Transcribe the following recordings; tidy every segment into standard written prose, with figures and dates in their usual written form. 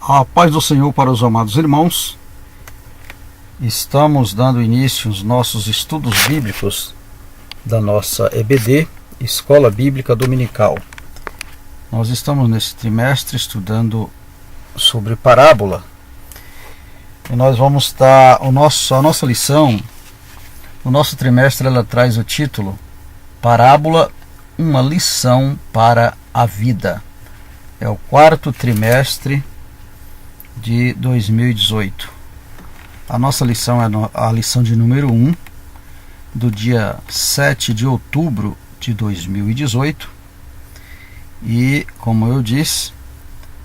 A paz do Senhor para os amados irmãos. Estamos dando início aos nossos estudos bíblicos da nossa EBD, Escola Bíblica Dominical. Nós estamos nesse trimestre estudando sobre parábola. E nós vamos estar, a nossa lição, o nosso trimestre, ela traz o título Parábola, uma lição para a vida. É o quarto trimestre de 2018. A nossa lição é a lição de número 1, do dia 7 de outubro de 2018. E, como eu disse,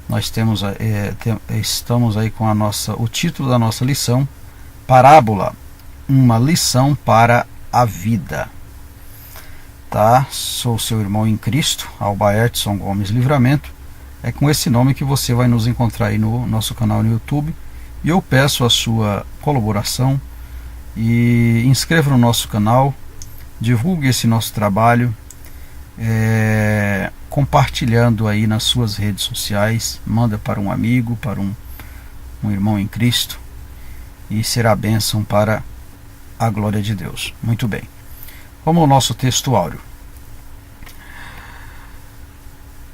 nós estamos aí com o título da nossa lição, Parábola, uma lição para a vida. Tá? Sou seu irmão em Cristo, Albaertson Gomes Livramento. É com esse nome que você vai nos encontrar aí no nosso canal no YouTube. E eu peço a sua colaboração e inscreva no nosso canal, divulgue esse nosso trabalho, compartilhando aí nas suas redes sociais, manda para um amigo, para um irmão em Cristo, e será bênção para a glória de Deus. Muito bem, vamos ao nosso texto áureo.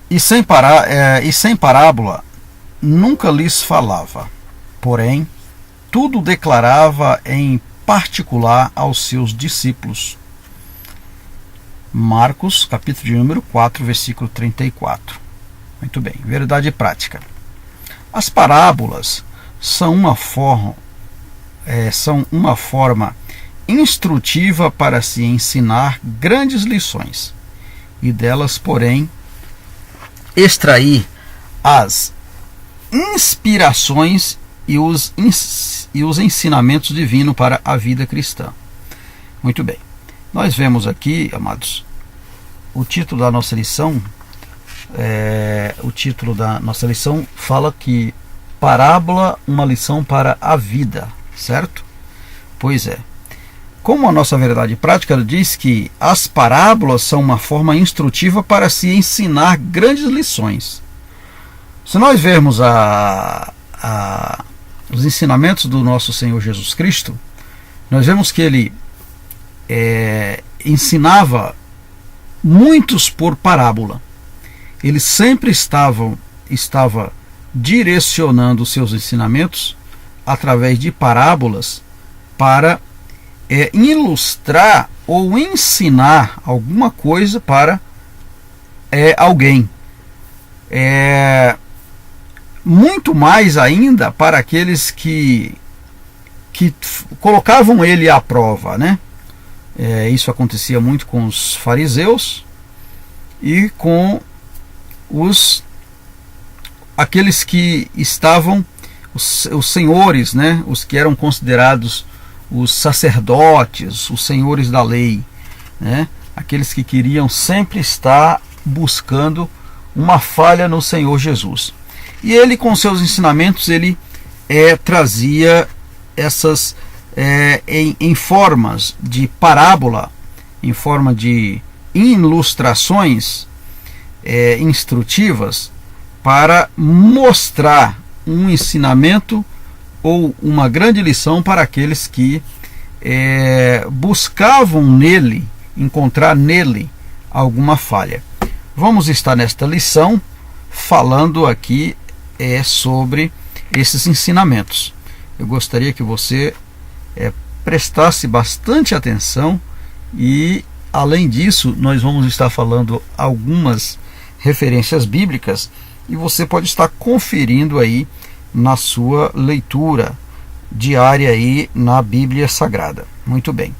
E sem parábola nunca lhes falava, porém tudo declarava em particular aos seus discípulos. Marcos, capítulo de número 4, versículo 34. Muito bem, verdade prática. As parábolas são uma forma instrutiva para se ensinar grandes lições, e delas, porém, extrair as inspirações e os ensinamentos divinos para a vida cristã. Muito bem, nós vemos aqui, amados, o título da nossa lição. Fala que parábola, uma lição para a vida, certo? Pois é. Como a nossa verdade prática, ela diz que as parábolas são uma forma instrutiva para se ensinar grandes lições. Se nós vermos os ensinamentos do nosso Senhor Jesus Cristo, nós vemos que ele ensinava muitos por parábola. Ele sempre estava direcionando os seus ensinamentos através de parábolas para ilustrar ou ensinar alguma coisa para alguém. Muito mais ainda para aqueles que colocavam ele à prova, né? Isso acontecia muito com os fariseus e com aqueles que estavam, os senhores, né? Os que eram considerados os sacerdotes, os senhores da lei, né? Aqueles que queriam sempre estar buscando uma falha no Senhor Jesus. E ele, com seus ensinamentos, ele trazia essas em formas de parábola, em forma de ilustrações instrutivas, para mostrar um ensinamento ou uma grande lição para aqueles que buscavam encontrar nele alguma falha. Vamos estar nesta lição falando aqui sobre esses ensinamentos. Eu gostaria que você prestasse bastante atenção e, além disso, nós vamos estar falando algumas referências bíblicas e você pode estar conferindo aí na sua leitura diária aí na Bíblia Sagrada. Muito bem.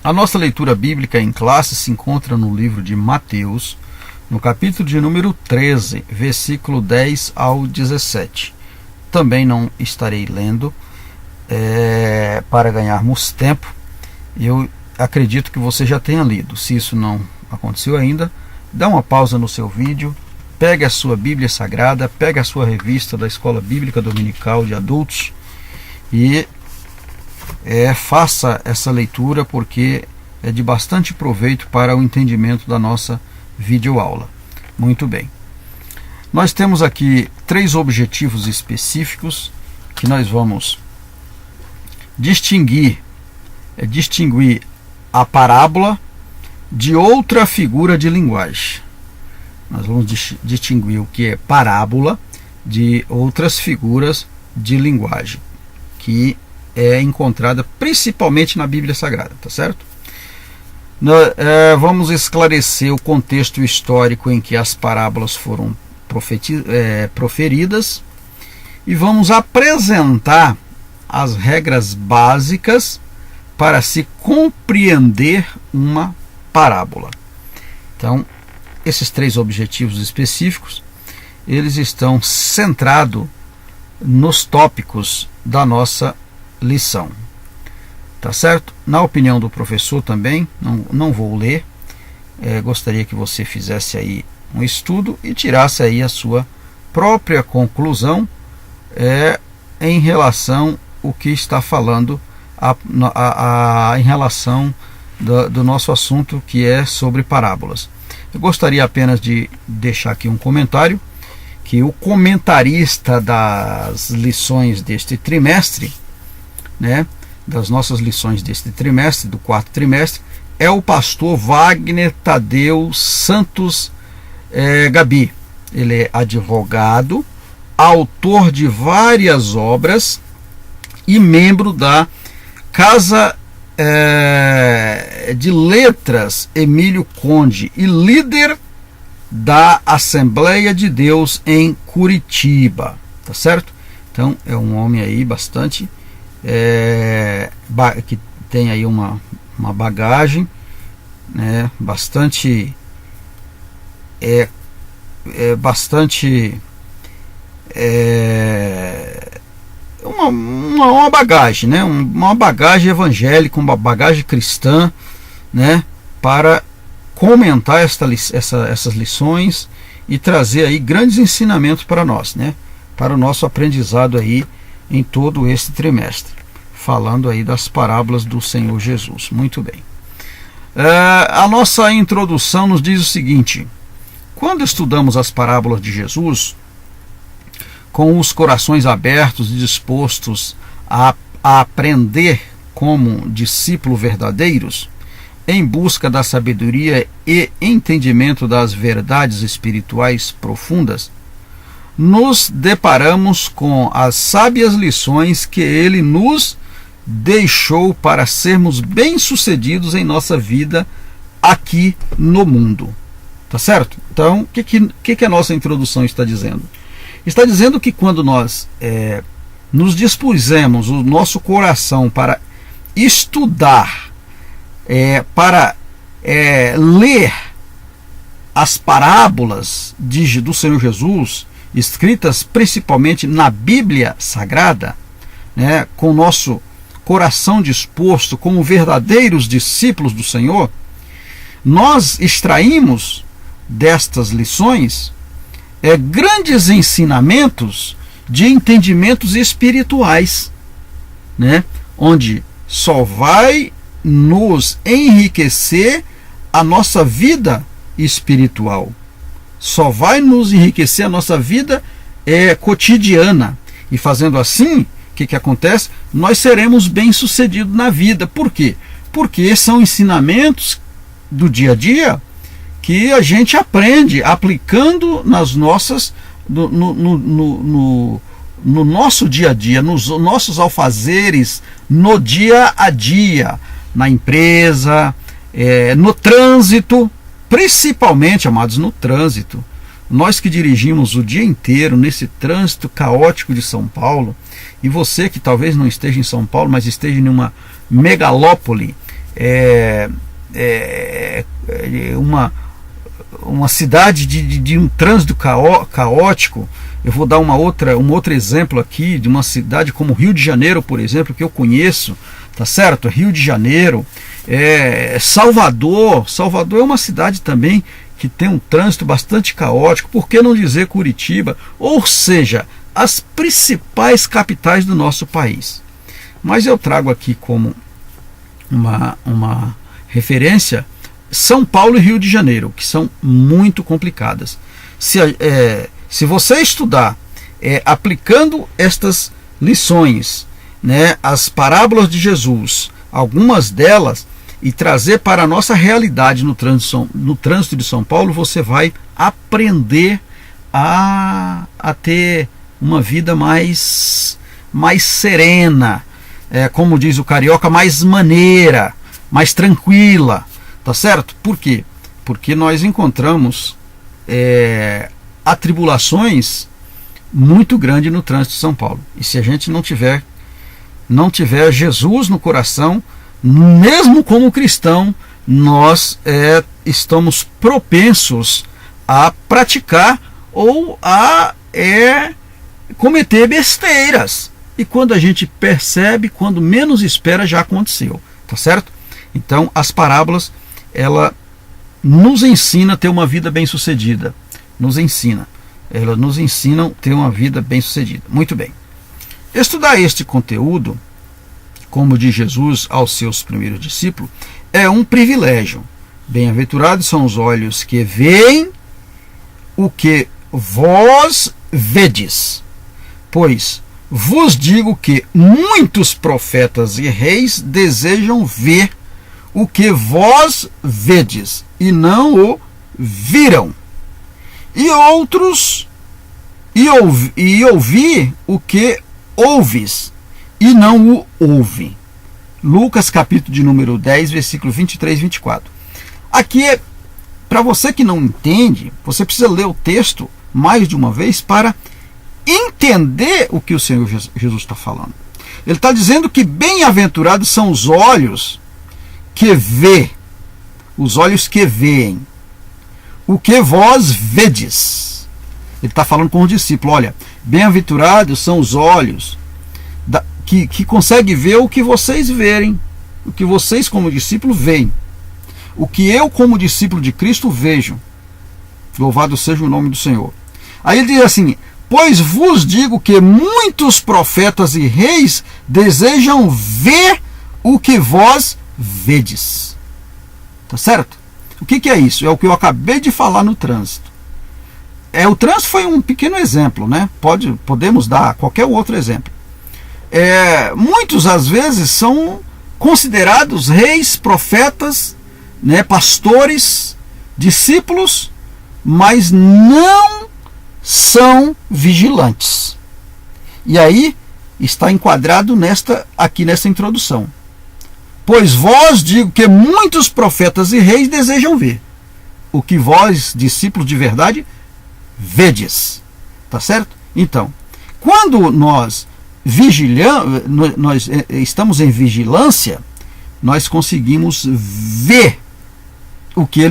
A nossa leitura bíblica em classe se encontra no livro de Mateus, no capítulo de número 13, versículo 10 ao 17. Também não estarei lendo para ganharmos tempo. Eu acredito que você já tenha lido. Se isso não aconteceu ainda, dá uma pausa no seu vídeo, pegue a sua Bíblia Sagrada, pegue a sua revista da Escola Bíblica Dominical de Adultos e faça essa leitura, porque é de bastante proveito para o entendimento da nossa videoaula. Muito bem. Nós temos aqui 3 objetivos específicos que nós vamos distinguir a parábola de outra figura de linguagem. Nós vamos distinguir o que é parábola de outras figuras de linguagem que é encontrada principalmente na Bíblia Sagrada, tá certo? Vamos esclarecer o contexto histórico em que as parábolas foram proferidas e vamos apresentar as regras básicas para se compreender uma parábola. Então, esses 3 objetivos específicos, eles estão centrados nos tópicos da nossa lição. Tá certo? Na opinião do professor também, não vou ler, gostaria que você fizesse aí um estudo e tirasse aí a sua própria conclusão em relação ao que está falando em relação do nosso assunto, que é sobre parábolas. Eu gostaria apenas de deixar aqui um comentário, que o comentarista das lições deste trimestre, das nossas lições deste trimestre, do 4º trimestre, é o pastor Wagner Tadeu Santos Gabi. Ele é advogado, autor de várias obras e membro da Casa de Letras Emílio Conde e líder da Assembleia de Deus em Curitiba, tá certo? Então é um homem aí bastante que tem aí uma bagagem, bastante uma bagagem, uma bagagem evangélica, uma bagagem cristã, para comentar essas lições e trazer aí grandes ensinamentos para nós, para o nosso aprendizado aí em todo este trimestre, falando aí das parábolas do Senhor Jesus. Muito bem. A nossa introdução nos diz o seguinte: quando estudamos as parábolas de Jesus, com os corações abertos e dispostos a aprender como discípulos verdadeiros, em busca da sabedoria e entendimento das verdades espirituais profundas, nos deparamos com as sábias lições que ele nos deixou para sermos bem-sucedidos em nossa vida aqui no mundo. Tá certo? Então, o que a nossa introdução está dizendo? Está dizendo que quando nós nos dispusemos o nosso coração para estudar, para ler as parábolas do Senhor Jesus, escritas principalmente na Bíblia Sagrada, com o nosso coração disposto como verdadeiros discípulos do Senhor, nós extraímos destas lições grandes ensinamentos de entendimentos espirituais, onde só vai nos enriquecer a nossa vida espiritual, só vai nos enriquecer a nossa vida cotidiana, e fazendo assim, o que acontece? Nós seremos bem-sucedidos na vida. Por quê? Porque são ensinamentos do dia a dia que a gente aprende aplicando nas nossas no nosso dia a dia, nos nossos alfazeres, no dia a dia, na empresa, no trânsito, principalmente, amados, no trânsito. Nós que dirigimos o dia inteiro nesse trânsito caótico de São Paulo, e você que talvez não esteja em São Paulo, mas esteja em uma megalópole, uma cidade de um trânsito caótico. Eu vou dar um outro exemplo aqui de uma cidade como Rio de Janeiro, por exemplo, que eu conheço, tá certo? Rio de Janeiro, Salvador é uma cidade também que tem um trânsito bastante caótico. Por que não dizer Curitiba? Ou seja, as principais capitais do nosso país. Mas eu trago aqui como uma São Paulo e Rio de Janeiro, que são muito complicadas. Se você estudar aplicando estas lições, né, as parábolas de Jesus, algumas delas, e trazer para a nossa realidade no trânsito de São Paulo, você vai aprender a ter uma vida mais serena, como diz o carioca, mais maneira, mais tranquila, tá certo? Por quê? Porque nós encontramos atribulações muito grandes no trânsito de São Paulo. E se a gente não tiver Jesus no coração, mesmo como cristão, nós estamos propensos a praticar ou a cometer besteiras. E quando a gente percebe, quando menos espera, já aconteceu. Tá certo? Então, as parábolas, ela nos ensina a ter uma vida bem-sucedida. Elas nos ensinam a ter uma vida bem-sucedida. Muito bem. Estudar este conteúdo, como diz Jesus aos seus primeiros discípulos, é um privilégio. Bem-aventurados são os olhos que veem o que vós vedes, pois vos digo que muitos profetas e reis desejam ver o que vós vedes e não o viram, e outros ouvir o que ouves e não o ouvem. Lucas capítulo de número 10, versículo 23 e 24. Aqui para você que não entende, você precisa ler o texto mais de uma vez para entender o que o Senhor Jesus está falando. Ele está dizendo que bem-aventurados são os olhos que vê, os olhos que veem, o que vós vedes. Ele está falando com os discípulos, olha, bem-aventurados são os olhos que conseguem ver o que vocês verem, o que vocês como discípulos veem, o que eu como discípulo de Cristo vejo. Louvado seja o nome do Senhor. Aí ele diz assim, pois vos digo que muitos profetas e reis desejam ver o que vós vedes. Tá certo? O que é isso? É o que eu acabei de falar no trânsito. O trânsito foi um pequeno exemplo, né? Podemos dar qualquer outro exemplo. Muitos às vezes são considerados reis, profetas, né, pastores, discípulos, mas não são vigilantes. E aí está enquadrado aqui nessa introdução. Pois vós digo que muitos profetas e reis desejam ver o que vós, discípulos de verdade, vedes. Tá certo? Então, quando nós estamos em vigilância, nós conseguimos ver o que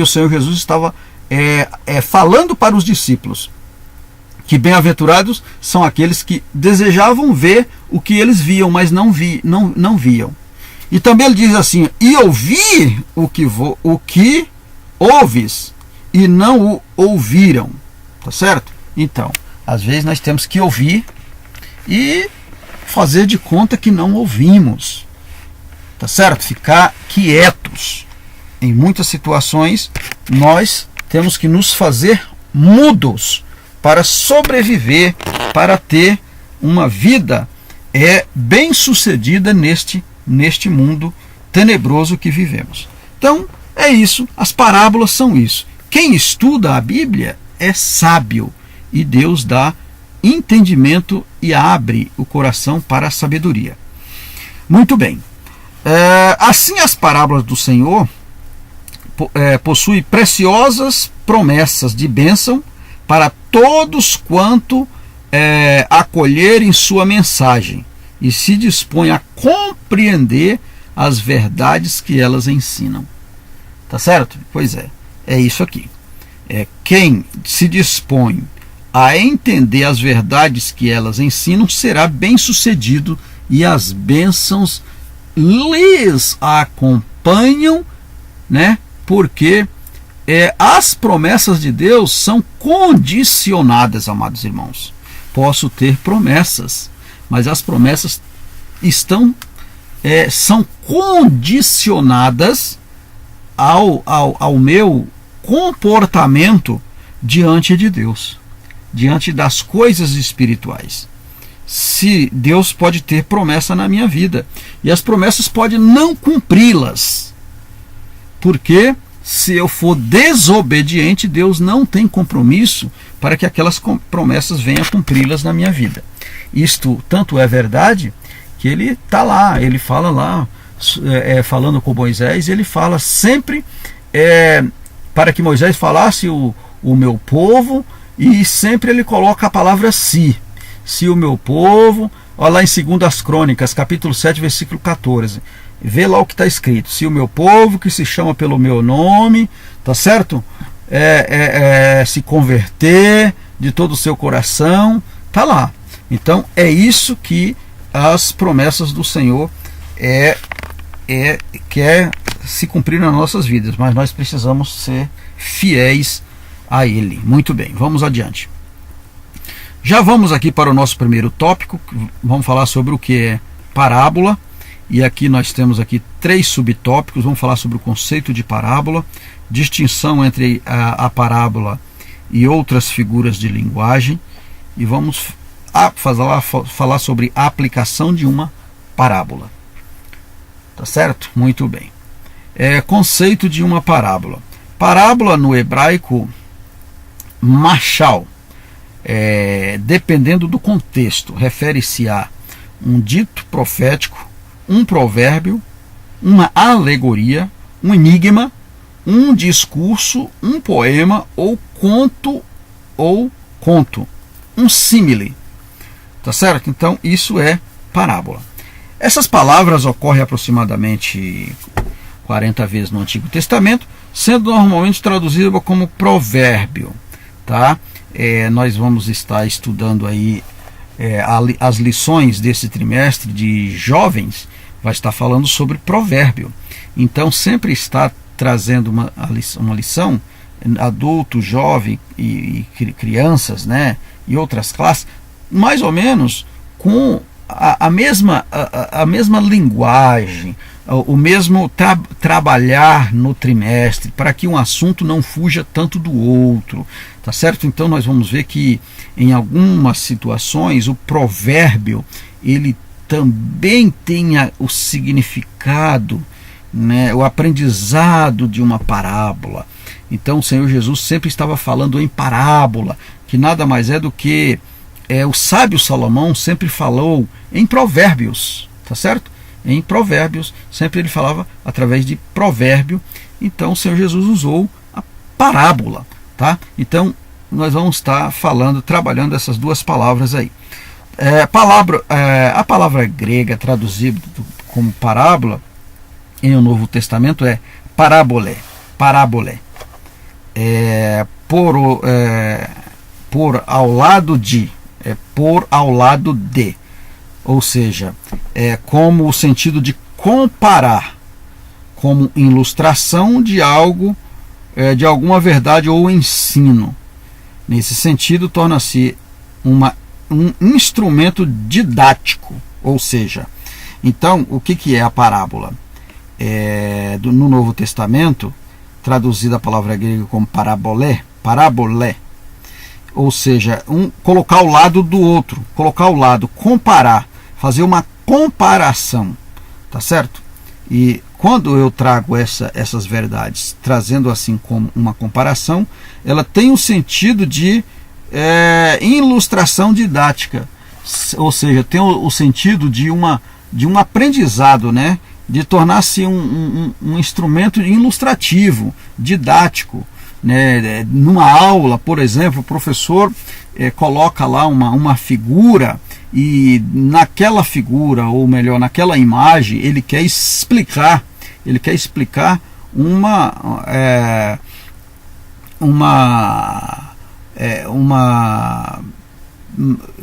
o Senhor Jesus estava falando para os discípulos, que bem-aventurados são aqueles que desejavam ver o que eles viam, mas não viam. E também ele diz assim, e ouvir o que ouves e não o ouviram. Tá certo? Então, às vezes nós temos que ouvir e fazer de conta que não ouvimos. Tá certo? Ficar quietos. Em muitas situações, nós temos que nos fazer mudos para sobreviver, para ter uma vida bem-sucedida neste mundo tenebroso que vivemos. Então, é isso. As parábolas são isso. Quem estuda a Bíblia é sábio e Deus dá entendimento e abre o coração para a sabedoria. Muito bem. Assim, as parábolas do Senhor possuem preciosas promessas de bênção para todos quanto acolherem sua mensagem e se dispõem a compreender as verdades que elas ensinam. Tá certo? Pois é isso aqui. Quem se dispõe a entender as verdades que elas ensinam será bem-sucedido e as bênçãos lhes acompanham, né? Porque as promessas de Deus são condicionadas, amados irmãos. Posso ter promessas, mas as promessas são condicionadas ao meu comportamento diante de Deus. diante das coisas espirituais. Se Deus pode ter promessa na minha vida, e as promessas podem não cumpri-las, porque se eu for desobediente, Deus não tem compromisso para que aquelas promessas venham cumpri-las na minha vida. Isto tanto é verdade que ele está lá, ele fala lá, falando com Moisés, ele fala sempre para que Moisés falasse o meu povo, e sempre ele coloca a palavra se o meu povo, olha lá em 2 Crônicas, capítulo 7, versículo 14, vê lá o que está escrito: se o meu povo, que se chama pelo meu nome, tá certo? Se converter de todo o seu coração, tá lá. Então é isso que as promessas do Senhor quer se cumprir nas nossas vidas, mas nós precisamos ser fiéis a Ele. Muito bem, vamos adiante. Já vamos aqui para o nosso primeiro tópico. Vamos falar sobre o que é parábola, e aqui nós temos aqui 3 subtópicos. Vamos falar sobre o conceito de parábola, distinção entre a parábola e outras figuras de linguagem, e vamos falar sobre a aplicação de uma parábola. Tá certo? Muito bem. Conceito de uma parábola. Parábola no hebraico, machal, dependendo do contexto, refere-se a um dito profético, um provérbio, uma alegoria, um enigma, um discurso, um poema ou conto, um símile. Tá certo? Então isso é parábola. Essas palavras ocorrem aproximadamente 40 vezes no Antigo Testamento, sendo normalmente traduzida como provérbio. Tá? Nós vamos estar estudando aí as lições desse trimestre de jovens, vai estar falando sobre provérbio. Então sempre está trazendo uma lição, adulto, jovem e crianças, né, e outras classes, mais ou menos com a mesma linguagem, o mesmo trabalhar no trimestre, para que um assunto não fuja tanto do outro, tá certo? Então nós vamos ver que em algumas situações o provérbio ele também tem o significado, né, o aprendizado de uma parábola. Então o Senhor Jesus sempre estava falando em parábola, que nada mais é do que o sábio Salomão sempre falou em provérbios, tá certo? Em provérbios, sempre ele falava através de provérbio. Então o Senhor Jesus usou a parábola, tá? Então nós vamos estar trabalhando essas duas palavras aí. A palavra grega traduzida como parábola em o Novo Testamento é parabolé. Por ao lado de, por ao lado de, ou seja, como o sentido de comparar, como ilustração de algo, de alguma verdade ou ensino. Nesse sentido, torna-se um instrumento didático, ou seja, então o que é a parábola? No Novo Testamento, traduzida a palavra grega como parabolé, ou seja, colocar ao lado do outro, comparar, fazer uma comparação, tá certo? E quando eu trago essas verdades, trazendo assim como uma comparação, ela tem o sentido de ilustração didática, ou seja, tem o sentido de um aprendizado, né? De tornar-se um instrumento ilustrativo, didático, né? Numa aula, por exemplo, o professor coloca lá uma figura, e naquela figura, ou melhor, naquela imagem, ele quer explicar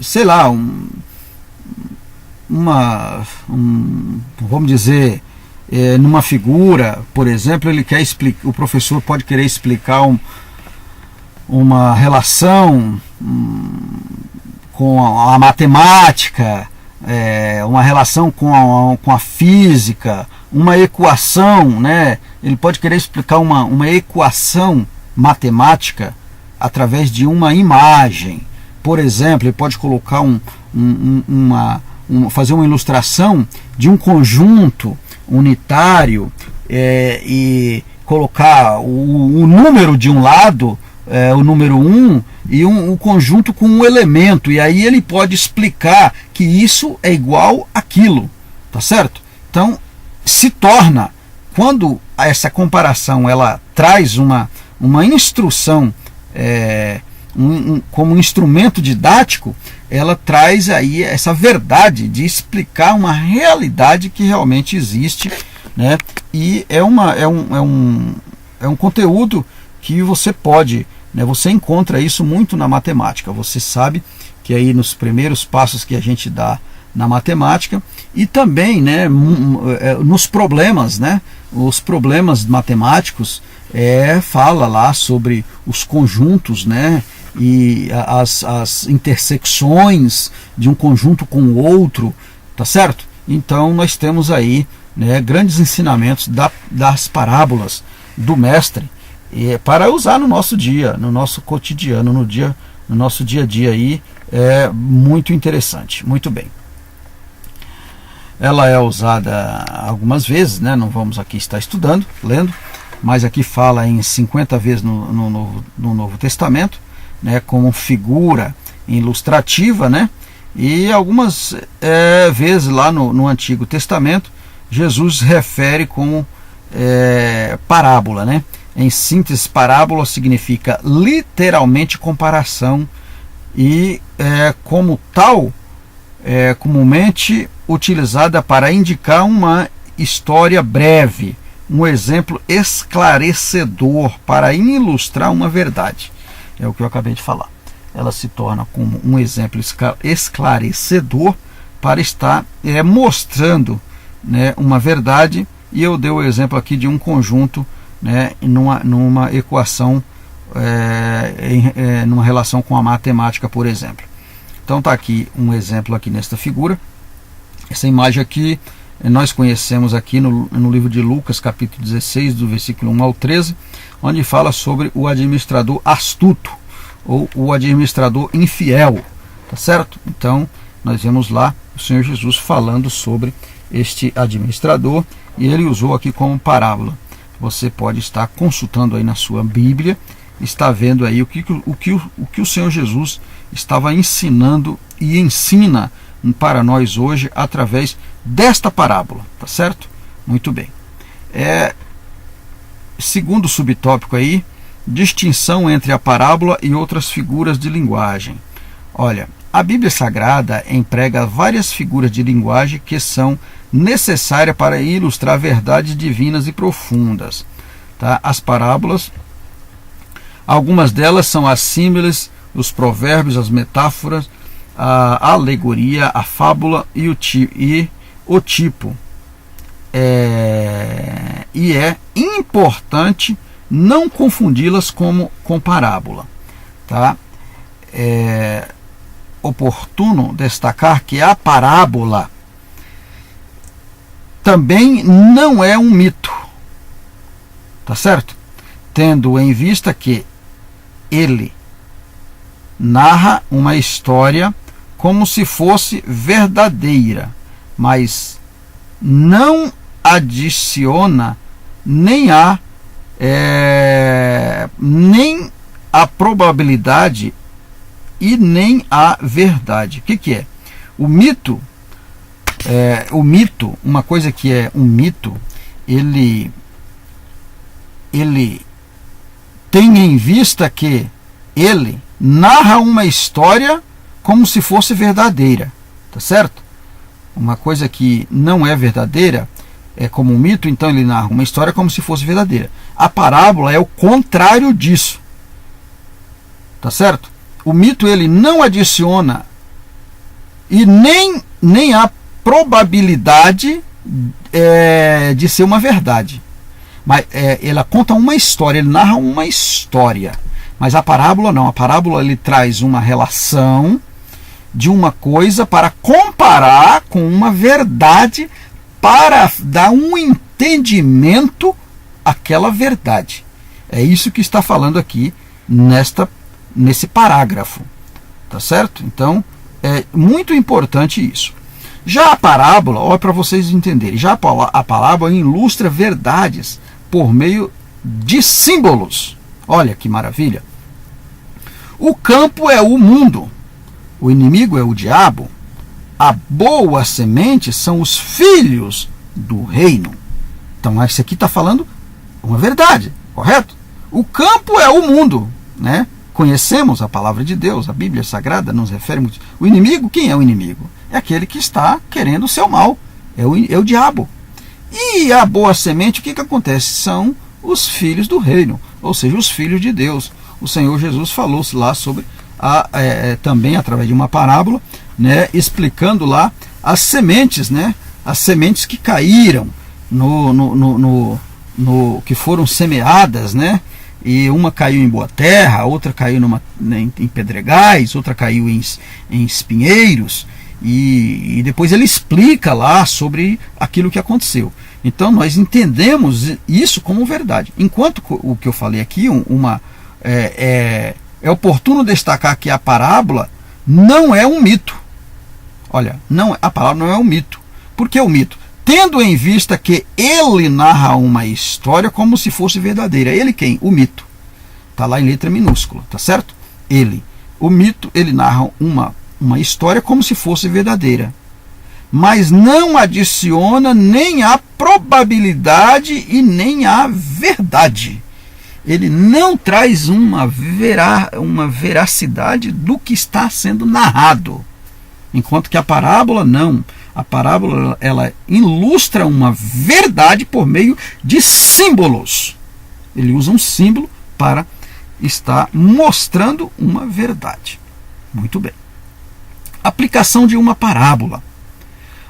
sei lá, vamos dizer, numa figura, por exemplo, o professor pode querer explicar uma relação com a matemática, uma relação com a física, uma equação, né? Ele pode querer explicar uma equação matemática através de uma imagem, por exemplo, ele pode colocar fazer uma ilustração de um conjunto unitário e colocar o número de um lado, o número 1, e um conjunto com um elemento, e aí ele pode explicar que isso é igual àquilo, tá certo? Então, se torna, quando essa comparação ela traz uma instrução como um instrumento didático, ela traz aí essa verdade de explicar uma realidade que realmente existe, né? E é um conteúdo que você pode, né, você encontra isso muito na matemática. Você sabe que aí nos primeiros passos que a gente dá na matemática, e também, né, nos problemas, né, os problemas matemáticos, fala lá sobre os conjuntos, né, e as intersecções de um conjunto com o outro, tá certo? Então nós temos aí, né, grandes ensinamentos das parábolas do mestre, para usar no nosso dia, no nosso cotidiano, no nosso dia a dia aí. É muito interessante. Muito bem. Ela é usada algumas vezes, né? Não vamos aqui estar estudando, lendo, mas aqui fala em 50 vezes no Novo Testamento, né? Como figura ilustrativa, né? E algumas vezes lá no Antigo Testamento, Jesus refere como parábola, né? Em síntese, parábola significa literalmente comparação e, como tal, comumente utilizada para indicar uma história breve, um exemplo esclarecedor para ilustrar uma verdade. É o que eu acabei de falar. Ela se torna como um exemplo esclarecedor para estar mostrando, né, uma verdade. E eu dei o exemplo aqui de um conjunto, né, numa equação, numa relação com a matemática, por exemplo. Então está aqui um exemplo aqui nesta figura. Essa imagem aqui nós conhecemos aqui no livro de Lucas, capítulo 16, do versículo 1 ao 13, onde fala sobre o administrador astuto, ou o administrador infiel, tá certo? Então nós vemos lá o Senhor Jesus falando sobre este administrador, e ele usou aqui como parábola. Você pode estar consultando aí na sua Bíblia, está vendo aí o que o Senhor Jesus estava ensinando e ensina para nós hoje através desta parábola, tá certo? Muito bem. Segundo subtópico aí, distinção entre a parábola e outras figuras de linguagem. Olha, a Bíblia Sagrada emprega várias figuras de linguagem que são necessárias para ilustrar verdades divinas e profundas. Tá? As parábolas, algumas delas são as símiles, os provérbios, as metáforas, a alegoria, a fábula e o tipo. E é importante não confundi-las com parábola. Tá? É oportuno destacar que a parábola também não é um mito, tá certo? Tendo em vista que ele narra uma história como se fosse verdadeira, mas não adiciona nem a probabilidade e nem a verdade. O que é? O mito, uma coisa que é um mito, ele tem em vista que ele narra uma história como se fosse verdadeira, tá certo? Uma coisa que não é verdadeira é como um mito, então ele narra uma história como se fosse verdadeira. A parábola é o contrário disso, tá certo? O mito ele não adiciona e nem a probabilidade de ser uma verdade. Mas ela conta uma história, ele narra uma história. Mas a parábola não. A parábola ele traz uma relação de uma coisa para comparar com uma verdade, para dar um entendimento àquela verdade. É isso que está falando aqui nesse parágrafo. tá certo? Então é muito importante isso. Já a parábola, olha para vocês entenderem, já a parábola ilustra verdades por meio de símbolos. Olha que maravilha. O campo é o mundo, o inimigo é o diabo, a boa semente são os filhos do reino. Então isso aqui está falando uma verdade, correto? O campo é o mundo, né? Conhecemos a palavra de Deus, a Bíblia Sagrada nos refere muito. O inimigo, quem é o inimigo? É aquele que está querendo o seu mal, é o diabo. E a boa semente, o que acontece? São os filhos do reino, ou seja, os filhos de Deus. O Senhor Jesus falou lá sobre, também através de uma parábola, né, explicando lá as sementes, né, as sementes que caíram, que foram semeadas, né, e uma caiu em boa terra, outra caiu em pedregais, outra caiu em espinheiros, e depois ele explica lá sobre aquilo que aconteceu. Então nós entendemos isso como verdade. Enquanto o que eu falei aqui, é oportuno destacar que a parábola não é um mito. Olha, a parábola não é um mito. Por que o mito? Tendo em vista que ele narra uma história como se fosse verdadeira. Ele quem? O mito. Está lá em letra minúscula, tá certo? Ele. O mito, ele narra uma história como se fosse verdadeira. Mas não adiciona nem a probabilidade e nem a verdade. Ele não traz uma veracidade do que está sendo narrado. Enquanto que a parábola não. A parábola ela ilustra uma verdade por meio de símbolos. Ele usa um símbolo para estar mostrando uma verdade. Muito bem. Aplicação de uma parábola.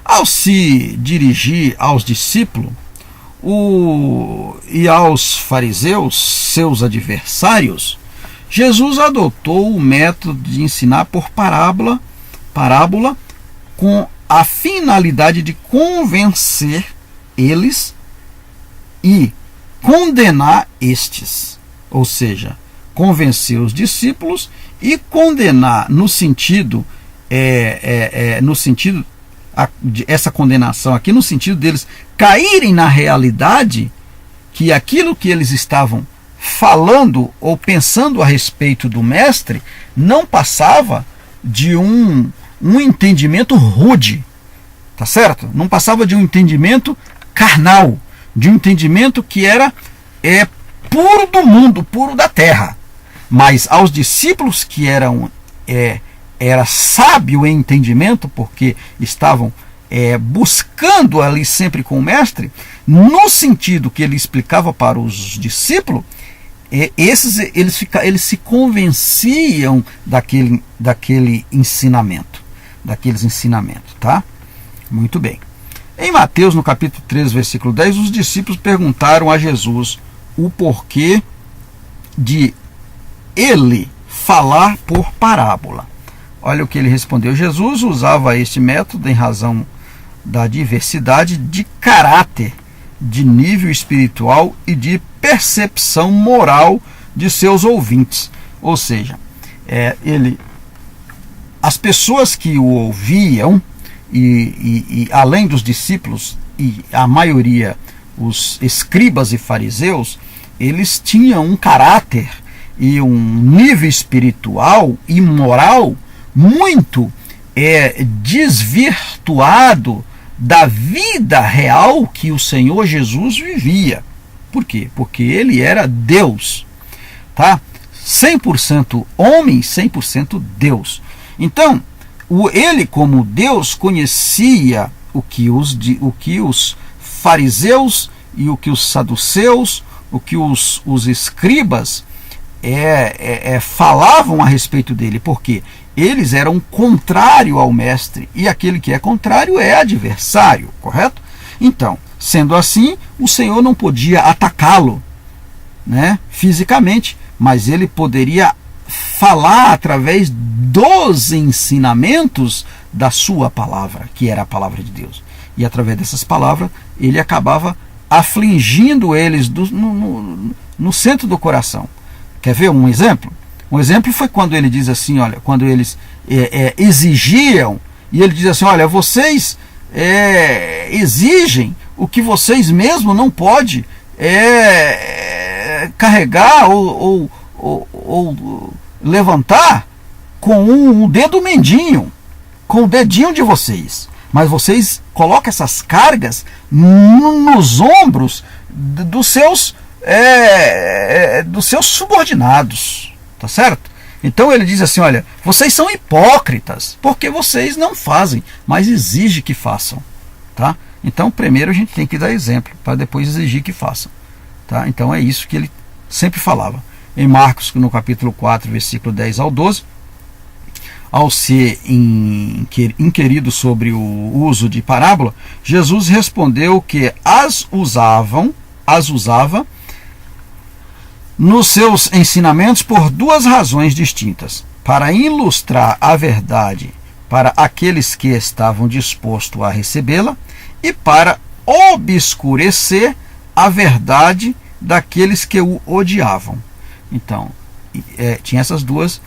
Ao se dirigir aos discípulos e aos fariseus, seus adversários, Jesus adotou o método de ensinar por parábola com a finalidade de convencer eles e condenar estes, ou seja, convencer os discípulos e condenar no sentido essa condenação aqui no sentido deles caírem na realidade que aquilo que eles estavam falando ou pensando a respeito do mestre não passava de um entendimento rude, tá certo? Não passava de um entendimento carnal, de um entendimento que era puro do mundo, puro da terra. Mas aos discípulos que era sábio em entendimento, porque estavam buscando ali sempre com o mestre, no sentido que ele explicava para os discípulos, eles se convenciam daqueles ensinamentos, tá? Muito bem. Em Mateus, no capítulo 3, versículo 10, os discípulos perguntaram a Jesus o porquê de ele falar por parábola. Olha o que ele respondeu. Jesus usava este método em razão da diversidade de caráter, de nível espiritual e de percepção moral de seus ouvintes. Ou seja, as pessoas que o ouviam, e além dos discípulos, e a maioria, os escribas e fariseus, eles tinham um caráter e um nível espiritual e moral muito desvirtuado da vida real que o Senhor Jesus vivia. Por quê? Porque ele era Deus, tá? 100% homem, 100% Deus. Então, ele como Deus conhecia o que os fariseus e o que os saduceus, o que os escribas falavam a respeito dele, porque eles eram contrário ao mestre, e aquele que é contrário é adversário, correto? Então, sendo assim, o Senhor não podia atacá-lo, né, fisicamente, mas ele poderia falar através dos ensinamentos da sua palavra, que era a palavra de Deus. E através dessas palavras, ele acabava afligindo eles no centro do coração. Quer ver um exemplo? Um exemplo foi quando ele diz assim, olha, quando eles exigiam, e ele diz assim, olha, vocês exigem o que vocês mesmos não podem carregar ou levantar com um dedo mindinho, com o dedinho de vocês. Mas vocês colocam essas cargas nos ombros dos seus subordinados, tá certo? Então ele diz assim, olha, vocês são hipócritas, porque vocês não fazem, mas exigem que façam, tá? Então primeiro a gente tem que dar exemplo, para depois exigir que façam, tá? Então é isso que ele sempre falava. Em Marcos, no capítulo 4, versículo 10 ao 12, ao ser inquirido sobre o uso de parábola, Jesus respondeu que as usava nos seus ensinamentos por duas razões distintas: para ilustrar a verdade para aqueles que estavam dispostos a recebê-la e para obscurecer a verdade daqueles que o odiavam. Então, tinha essas duas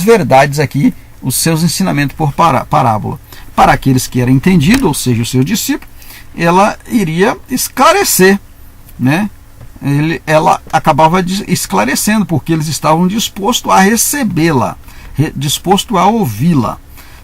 verdades aqui, os seus ensinamentos por parábola. Para aqueles que eram entendidos, ou seja, os seus discípulos, ela iria esclarecer, né? Ela acabava esclarecendo, porque eles estavam dispostos a recebê-la, dispostos a ouvi-la.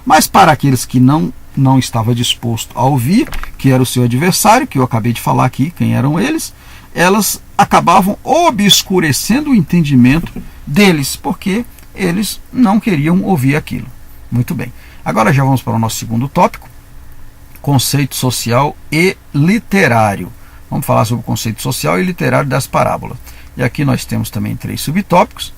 Mas para aqueles que não estavam dispostos a ouvir, que era o seu adversário, que eu acabei de falar aqui, quem eram eles, elas acabavam obscurecendo o entendimento deles, porque eles não queriam ouvir aquilo. Muito bem. Agora já vamos para o nosso segundo tópico, conceito social e literário. Vamos falar sobre o conceito social e literário das parábolas. E aqui nós temos também 3 subtópicos: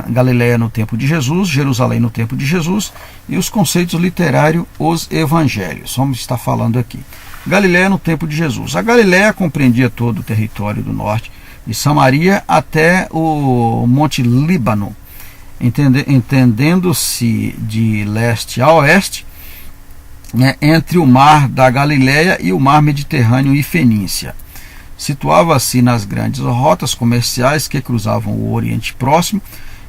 Galileia no tempo de Jesus, Jerusalém no tempo de Jesus e os conceitos literários, os evangelhos. Vamos estar falando aqui. Galileia no tempo de Jesus. A Galileia compreendia todo o território do norte de Samaria até o Monte Líbano, entendendo-se de leste a oeste, entre o mar da Galileia e o mar Mediterrâneo e Fenícia. Situava-se nas grandes rotas comerciais que cruzavam o Oriente Próximo,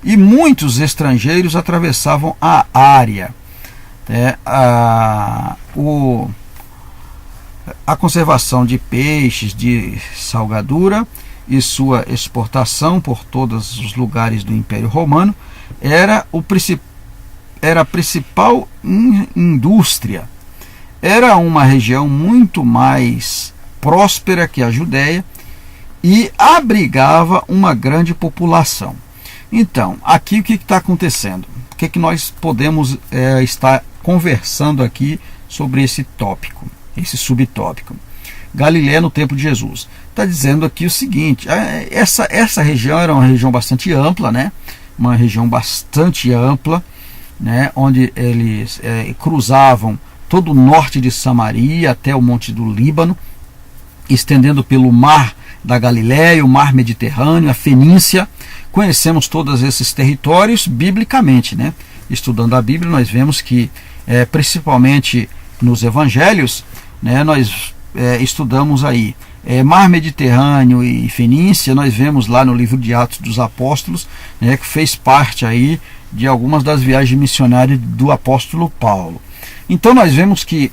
e muitos estrangeiros atravessavam a área. A conservação de peixes de salgadura e sua exportação por todos os lugares do Império Romano era a principal indústria. Era uma região muito mais próspera que a Judéia e abrigava uma grande população. Então, aqui o que está acontecendo? O que nós podemos estar conversando aqui sobre esse tópico, esse subtópico? Galiléia no tempo de Jesus. Está dizendo aqui o seguinte: essa região era uma região bastante ampla, né? Uma região bastante ampla, né? Onde eles cruzavam todo o norte de Samaria até o Monte do Líbano, estendendo pelo mar da Galiléia, o mar Mediterrâneo, a Fenícia. Conhecemos todos esses territórios biblicamente, né? Estudando a Bíblia, nós vemos que, principalmente nos evangelhos, né, nós estudamos aí mar Mediterrâneo e Fenícia. Nós vemos lá no livro de Atos dos Apóstolos, né, que fez parte aí de algumas das viagens missionárias do apóstolo Paulo. Então nós vemos que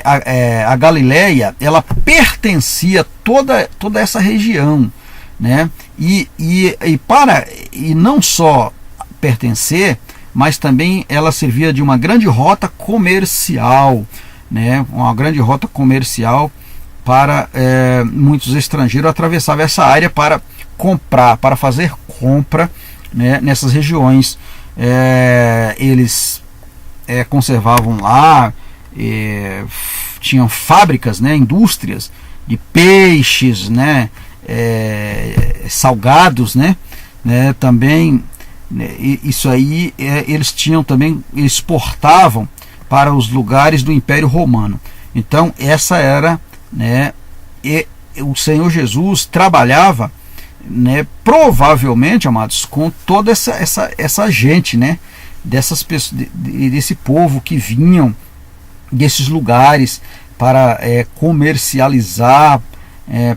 a Galileia, ela pertencia a toda essa região, né? E não só pertencer, mas também ela servia de uma grande rota comercial, né? Uma grande rota comercial para muitos estrangeiros atravessavam essa área para comprar, para fazer compra, né? Nessas regiões. Eles conservavam lá, tinham fábricas, né? Indústrias de peixes, né? Salgados, né? Também, isso aí eles tinham também, exportavam para os lugares do Império Romano. Então essa era, né? E o Senhor Jesus trabalhava, né? Provavelmente, amados, com toda essa gente, né? Dessas pessoas, desse povo que vinham desses lugares para comercializar,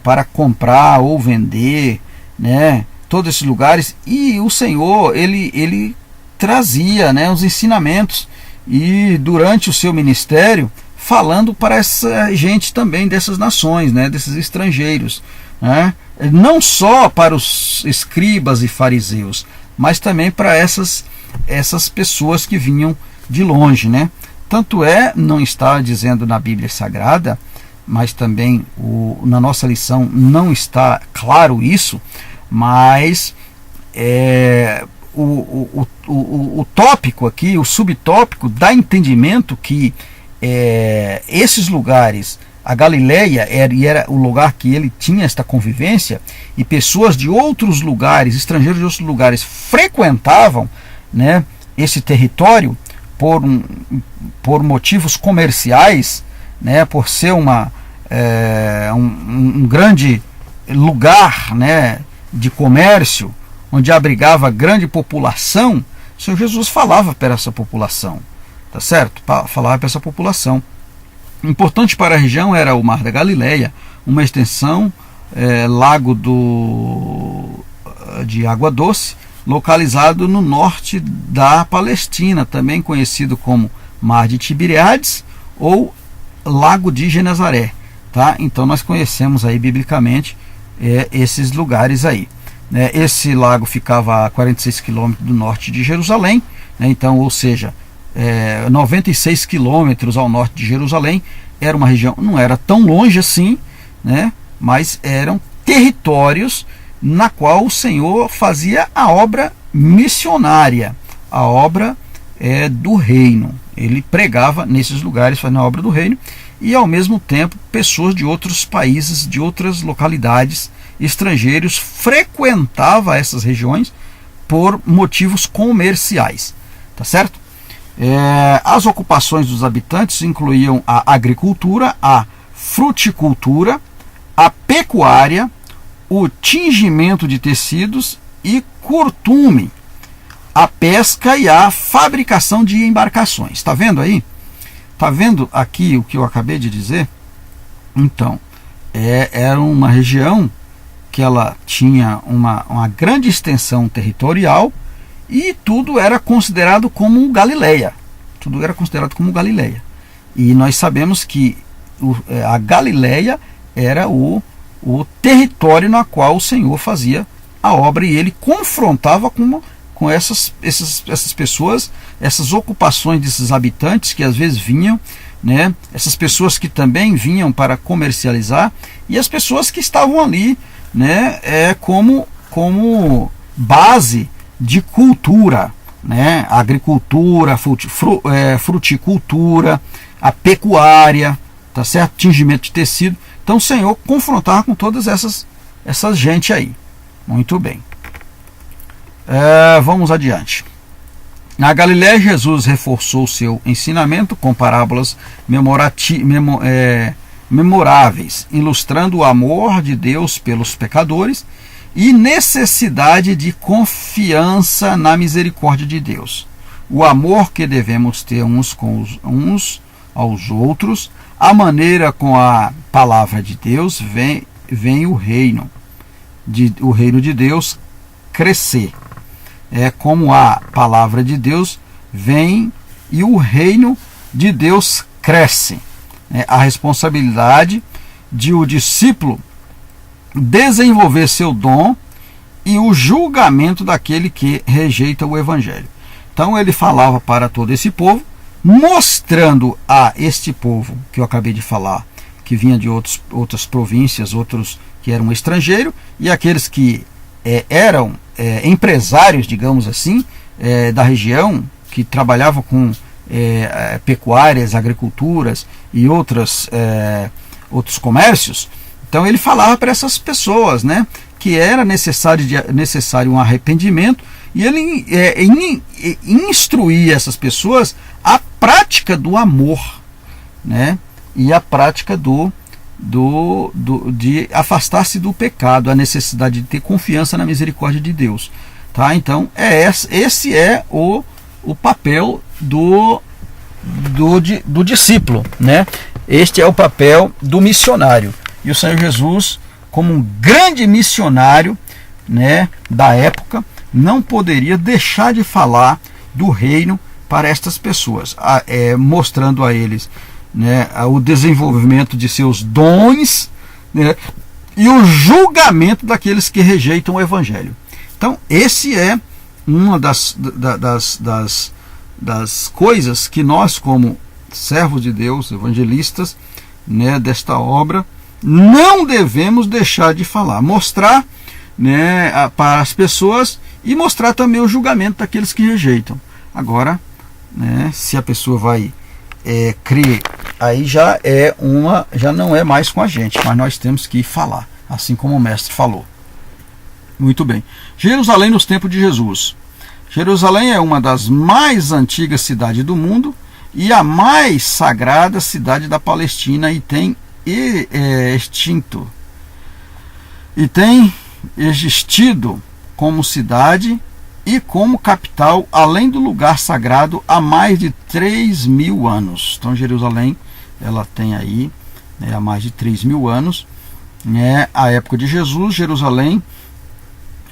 para comprar ou vender, né? todos esses lugares, e o Senhor ele trazia, né, os ensinamentos, e durante o seu ministério falando para essa gente também dessas nações, né, desses estrangeiros, né, não só para os escribas e fariseus, mas também para essas pessoas que vinham de longe, né? Tanto não está dizendo na Bíblia Sagrada, mas também na nossa lição não está claro isso, mas o tópico aqui, o subtópico, dá entendimento que esses lugares, a Galileia era o lugar que ele tinha esta convivência, e pessoas de outros lugares, estrangeiros de outros lugares, frequentavam, né, esse território por motivos comerciais, né, por ser um grande lugar, né, de comércio, onde abrigava grande população. O Senhor Jesus falava para essa população, tá certo? Falava para essa população. Importante para a região era o Mar da Galileia, uma extensão, lago de água doce, localizado no norte da Palestina, também conhecido como Mar de Tiberíades ou Lago de Genezaré. Tá? Então nós conhecemos aí biblicamente esses lugares aí. Esse lago ficava a 46 quilômetros do norte de Jerusalém, né? Então, ou seja, 96 quilômetros ao norte de Jerusalém. Era uma região, não era tão longe assim, né? Mas eram territórios na qual o Senhor fazia a obra missionária, a obra do reino. Ele pregava nesses lugares, fazendo a obra do reino, e ao mesmo tempo pessoas de outros países, de outras localidades, estrangeiros, frequentavam essas regiões por motivos comerciais, tá certo? As ocupações dos habitantes incluíam a agricultura, a fruticultura, a pecuária, o tingimento de tecidos e curtume, a pesca e a fabricação de embarcações. Está vendo aí? Está vendo aqui o que eu acabei de dizer? Então, era uma região que ela tinha uma grande extensão territorial, e tudo era considerado como Galileia. Tudo era considerado como Galileia. E nós sabemos que a Galileia era o território na qual o Senhor fazia a obra, e ele confrontava com essas pessoas, essas ocupações desses habitantes que às vezes vinham, né, essas pessoas que também vinham para comercializar, e as pessoas que estavam ali, né, como base de cultura, né, a agricultura, fruticultura, a pecuária, tá certo? Tingimento de tecido. Então o Senhor confrontava com todas essas gente aí. Muito bem. Vamos adiante. Na Galiléia, Jesus reforçou seu ensinamento com parábolas memoráveis, ilustrando o amor de Deus pelos pecadores e necessidade de confiança na misericórdia de Deus. O amor que devemos ter uns aos outros, a maneira com a palavra de Deus vem o reino de Deus crescer. Como a palavra de Deus vem e o reino de Deus cresce. A responsabilidade de o discípulo desenvolver seu dom e o julgamento daquele que rejeita o evangelho. Então ele falava para todo esse povo, mostrando a este povo que eu acabei de falar, que vinha de outras províncias, outros que eram estrangeiros, e aqueles que eram empresários, digamos assim, da região, que trabalhavam com pecuárias, agriculturas e outros comércios. Então ele falava para essas pessoas, né, que era necessário um arrependimento, e ele instruía essas pessoas a prática do amor, né, e a prática de afastar-se do pecado, a necessidade de ter confiança na misericórdia de Deus. Tá? Então esse é o papel do discípulo, né? Este é o papel do missionário. E o Senhor Jesus, como um grande missionário, né, da época não poderia deixar de falar do reino para estas pessoas, mostrando a eles, né, o desenvolvimento de seus dons, né, e o julgamento daqueles que rejeitam o evangelho. Então, esse é uma das coisas que nós, como servos de Deus, evangelistas, né, desta obra, não devemos deixar de falar, mostrar, né, para as pessoas, e mostrar também o julgamento daqueles que rejeitam. Agora, né, se a pessoa vai crer, aí já não é mais com a gente, mas nós temos que falar, assim como o mestre falou. Muito bem. Jerusalém nos tempos de Jesus. Jerusalém é uma das mais antigas cidades do mundo e a mais sagrada cidade da Palestina, e tem existido como cidade e como capital, além do lugar sagrado, há mais de 3.000 anos. Então Jerusalém, ela tem aí, né, há mais de 3.000 anos. Né, a época de Jesus, Jerusalém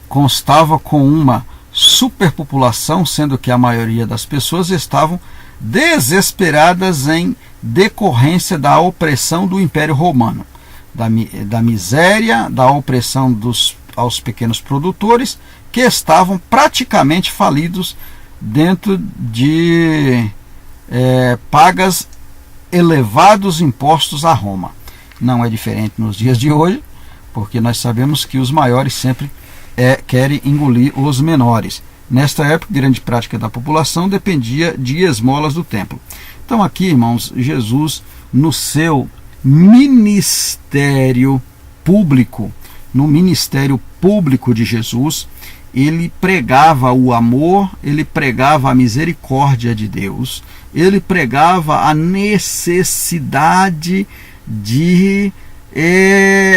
constava com uma superpopulação, sendo que a maioria das pessoas estavam desesperadas em decorrência da opressão do Império Romano, da miséria, da opressão aos pequenos produtores, que estavam praticamente falidos dentro de pagas elevados impostos a Roma. Não é diferente nos dias de hoje, porque nós sabemos que os maiores sempre querem engolir os menores. Nesta época, grande prática da população dependia de esmolas do templo. Então aqui, irmãos, Jesus, no seu ministério público, no ministério público de Jesus, ele pregava o amor, ele pregava a misericórdia de Deus, ele pregava a necessidade de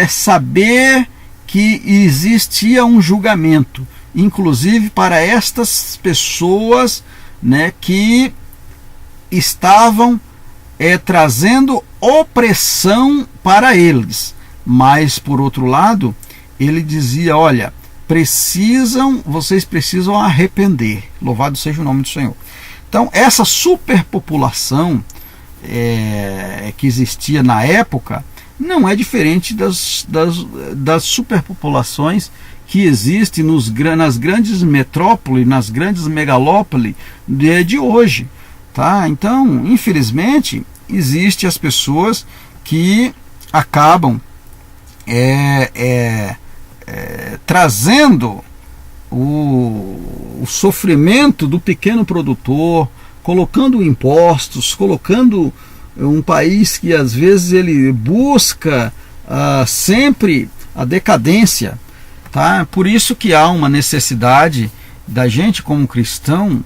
saber que existia um julgamento, inclusive para estas pessoas, né, que estavam trazendo opressão para eles. Mas, por outro lado, ele dizia: olha, vocês precisam arrepender. Louvado seja o nome do Senhor. Então, essa superpopulação que existia na época não é diferente das superpopulações que existem nas grandes metrópoles, nas grandes megalópolis de hoje. Tá? Então, infelizmente, existem as pessoas que acabam trazendo o sofrimento do pequeno produtor, colocando impostos, colocando um país que às vezes ele busca sempre a decadência. Tá? Por isso que há uma necessidade da gente, como cristão,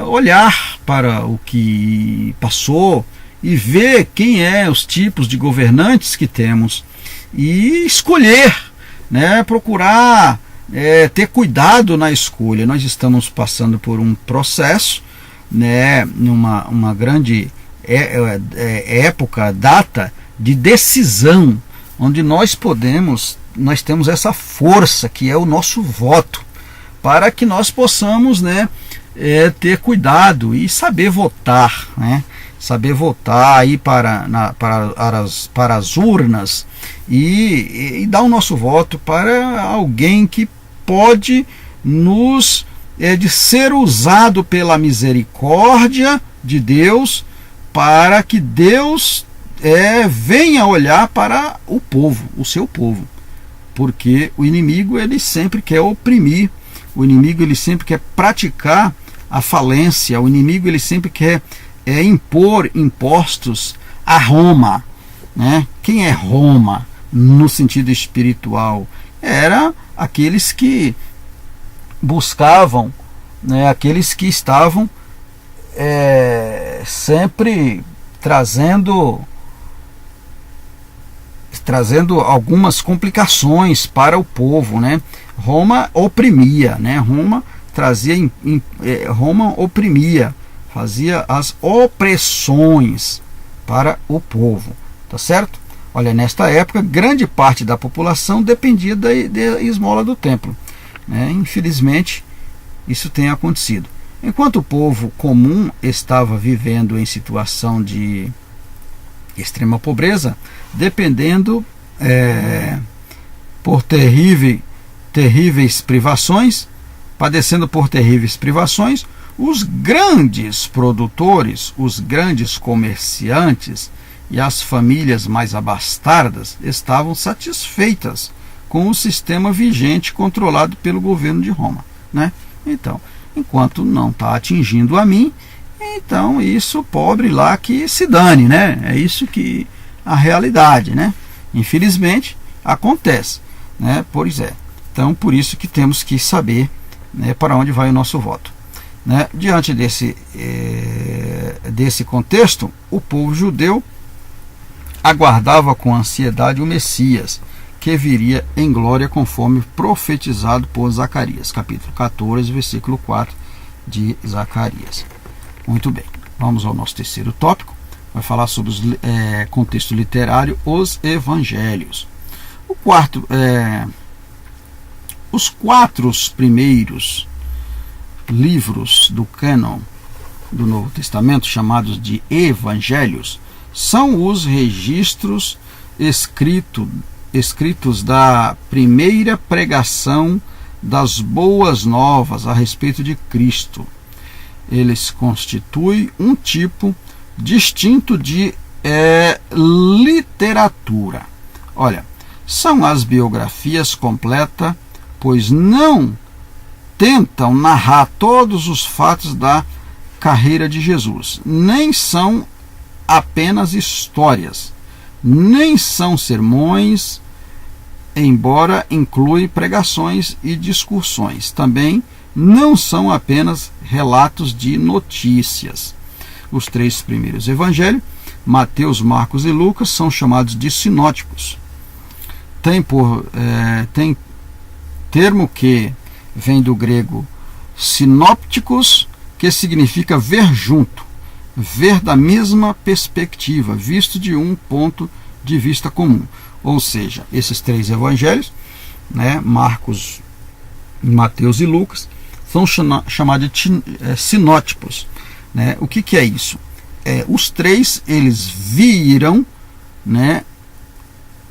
olhar para o que passou e ver quem os tipos de governantes que temos e escolher, né? Procurar ter cuidado na escolha. Nós estamos passando por um processo, né? Uma grande data de decisão, onde nós temos essa força que é o nosso voto, para que nós possamos, né, ter cuidado e saber votar, né? Saber votar aí para as urnas e dar o nosso voto para alguém que pode de ser usado pela misericórdia de Deus, para que Deus venha olhar para o povo, o seu povo, porque o inimigo ele sempre quer oprimir, o inimigo ele sempre quer praticar a falência, o inimigo ele sempre quer impor impostos a Roma, né? Quem é Roma no sentido espiritual? Era aqueles que buscavam, né? Aqueles que estavam sempre trazendo algumas complicações para o povo, né? Roma oprimia, né? Roma oprimia, fazia as opressões para o povo, tá certo? Olha, nesta época, grande parte da população dependia da esmola do templo, né? Infelizmente, isso tem acontecido. Enquanto o povo comum estava vivendo em situação de extrema pobreza, dependendo por terríveis privações, padecendo por terríveis privações, os grandes produtores, os grandes comerciantes e as famílias mais abastardas estavam satisfeitas com o sistema vigente controlado pelo governo de Roma, né? Então, enquanto não está atingindo a mim, então isso, pobre lá que se dane, né? É isso que a realidade, né? Infelizmente acontece, né? Pois é. Então, por isso que temos que saber, né, para onde vai o nosso voto, né? Diante desse contexto, o povo judeu aguardava com ansiedade o Messias, que viria em glória, conforme profetizado por Zacarias, capítulo 14, versículo 4 de Zacarias. Muito bem, vamos ao nosso terceiro tópico. Vai falar sobre o contexto literário, os evangelhos. Os quatro primeiros livros do cânon do Novo Testamento, chamados de evangelhos, são os registros escritos da primeira pregação das boas novas a respeito de Cristo. Eles constituem um tipo distinto de literatura. Olha, são as biografias completas, pois não tentam narrar todos os fatos da carreira de Jesus, nem são apenas histórias, nem são sermões, embora incluem pregações e discussões. Também não são apenas relatos de notícias. Os três primeiros evangelhos, Mateus, Marcos e Lucas, são chamados de sinóticos. Tem termo que vem do grego sinópticos, que significa ver junto, ver da mesma perspectiva, visto de um ponto de vista comum. Ou seja, esses três evangelhos, né, Marcos, Mateus e Lucas, são chamados de sinótipos, né? O que é isso? Os três, eles viram, né,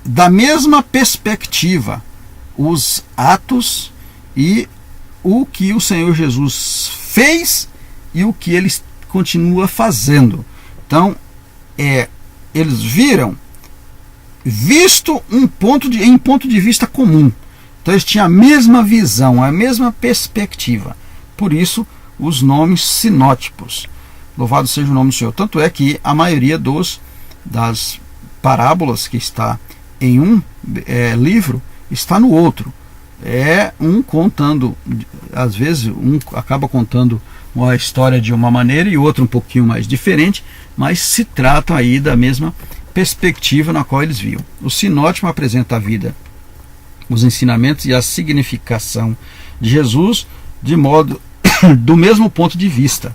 da mesma perspectiva os atos e o que o Senhor Jesus fez e o que ele continua fazendo. Então, eles viram, visto em ponto de vista comum. Então eles tinham a mesma visão, a mesma perspectiva. Por isso, os nomes sinótipos. Louvado seja o nome do Senhor. Tanto é que a maioria das parábolas que está em um livro está no outro. Um contando, às vezes um acaba contando uma história de uma maneira e o outro um pouquinho mais diferente, mas se tratam aí da mesma perspectiva na qual eles viam. O sinótipo apresenta a vida, os ensinamentos e a significação de Jesus de modo do mesmo ponto de vista,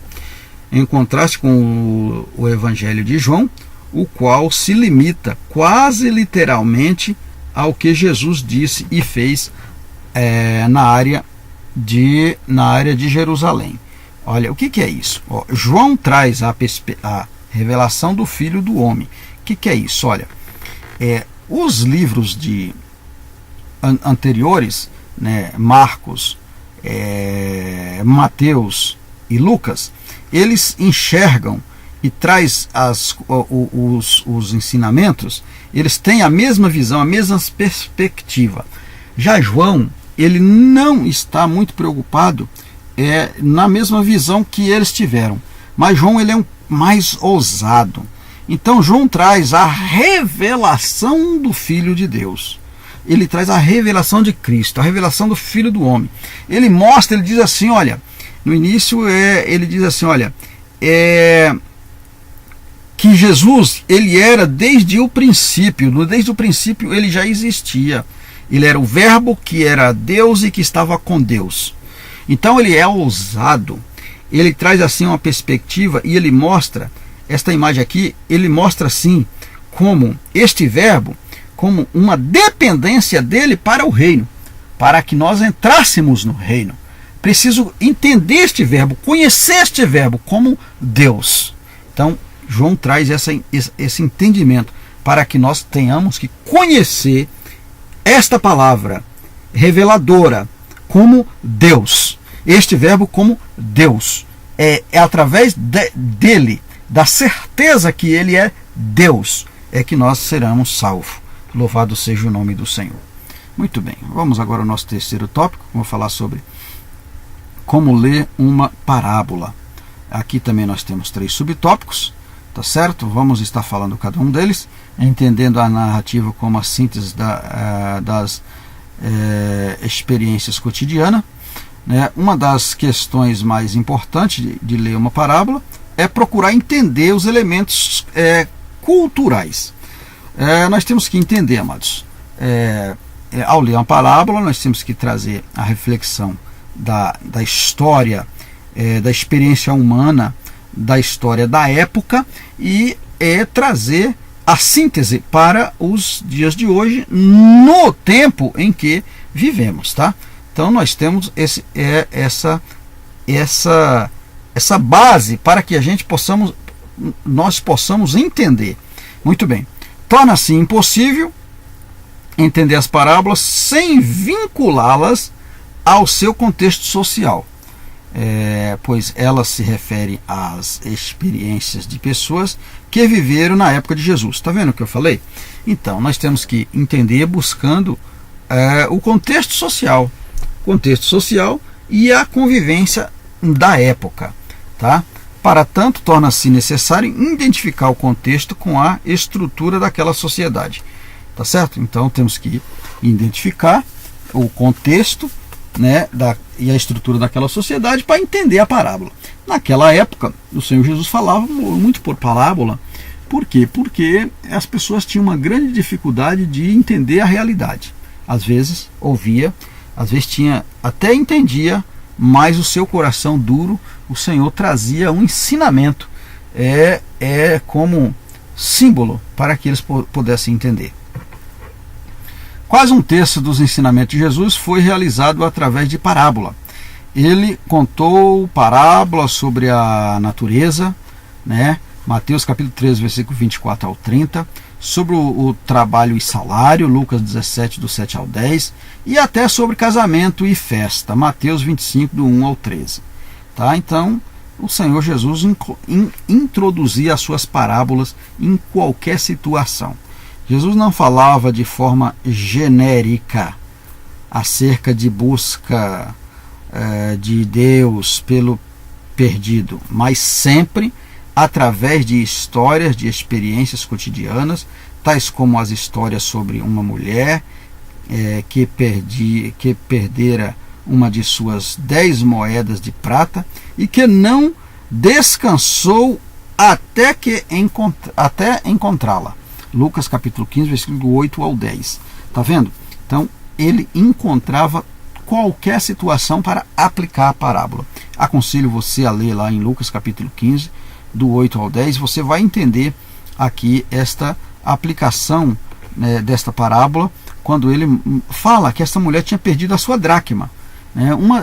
em contraste com o Evangelho de João, o qual se limita quase literalmente ao que Jesus disse e fez na área de Jerusalém. Olha, o que é isso? João traz a revelação do Filho do Homem. O que é isso? Olha, os livros anteriores, né, Marcos, Mateus e Lucas, eles enxergam e traz os ensinamentos, eles têm a mesma visão, a mesma perspectiva. Já João, ele não está muito preocupado na mesma visão que eles tiveram, mas João, ele é mais ousado. Então João traz a revelação do Filho de Deus. Ele traz a revelação de Cristo, a revelação do Filho do Homem. Ele mostra, ele diz assim, olha, no início ele diz assim, olha, que Jesus, ele era desde o princípio ele já existia. Ele era o Verbo que era Deus e que estava com Deus. Então ele é ousado, ele traz assim uma perspectiva e ele mostra, esta imagem aqui, ele mostra assim como este verbo, como uma dependência dele para o reino, para que nós entrássemos no reino. Preciso entender este verbo, conhecer este verbo como Deus. Então, João traz esse entendimento para que nós tenhamos que conhecer esta palavra reveladora como Deus. Este verbo como Deus. É através dele, da certeza que ele é Deus, é que nós seremos salvos. Louvado seja o nome do Senhor. Muito bem, vamos agora ao nosso terceiro tópico. Vamos falar sobre como ler uma parábola. Aqui também nós temos 3 subtópicos, tá certo? Vamos estar falando cada um deles, entendendo a narrativa como a síntese das experiências cotidianas. Uma das questões mais importantes de ler uma parábola é procurar entender os elementos culturais. Nós temos que entender, amados, ao ler uma parábola, nós temos que trazer a reflexão da história, da experiência humana, da história da época e trazer a síntese para os dias de hoje, no tempo em que vivemos, tá? Então nós temos essa base para que nós possamos entender. Muito bem. Torna-se impossível entender as parábolas sem vinculá-las ao seu contexto social, pois elas se referem às experiências de pessoas que viveram na época de Jesus. Está vendo o que eu falei? Então, nós temos que entender buscando o contexto social e a convivência da época, tá? Para tanto, torna-se necessário identificar o contexto com a estrutura daquela sociedade, tá certo? Então, temos que identificar o contexto, e a estrutura daquela sociedade para entender a parábola. Naquela época, o Senhor Jesus falava muito por parábola. Por quê? Porque as pessoas tinham uma grande dificuldade de entender a realidade. Às vezes ouvia, às vezes até entendia, mas o seu coração duro, o Senhor trazia um ensinamento como símbolo para que eles pudessem entender. Quase um terço dos ensinamentos de Jesus foi realizado através de parábola. Ele contou parábolas sobre a natureza, Mateus capítulo 13, versículo 24 ao 30, sobre o trabalho e salário, Lucas 17, do 7 ao 10, e até sobre casamento e festa, Mateus 25, do 1 ao 13. Tá? Então, o Senhor Jesus introduzia as suas parábolas em qualquer situação. Jesus não falava de forma genérica acerca de busca de Deus pelo perdido, mas sempre através de histórias, de experiências cotidianas, tais como as histórias sobre uma mulher que perdera uma de suas 10 moedas de prata e que não descansou até encontrá-la. Lucas capítulo 15, versículo 8 ao 10. Está vendo? Então, ele encontrava qualquer situação para aplicar a parábola. Aconselho você a ler lá em Lucas capítulo 15, do 8 ao 10. Você vai entender aqui esta aplicação desta parábola, quando ele fala que essa mulher tinha perdido a sua dracma.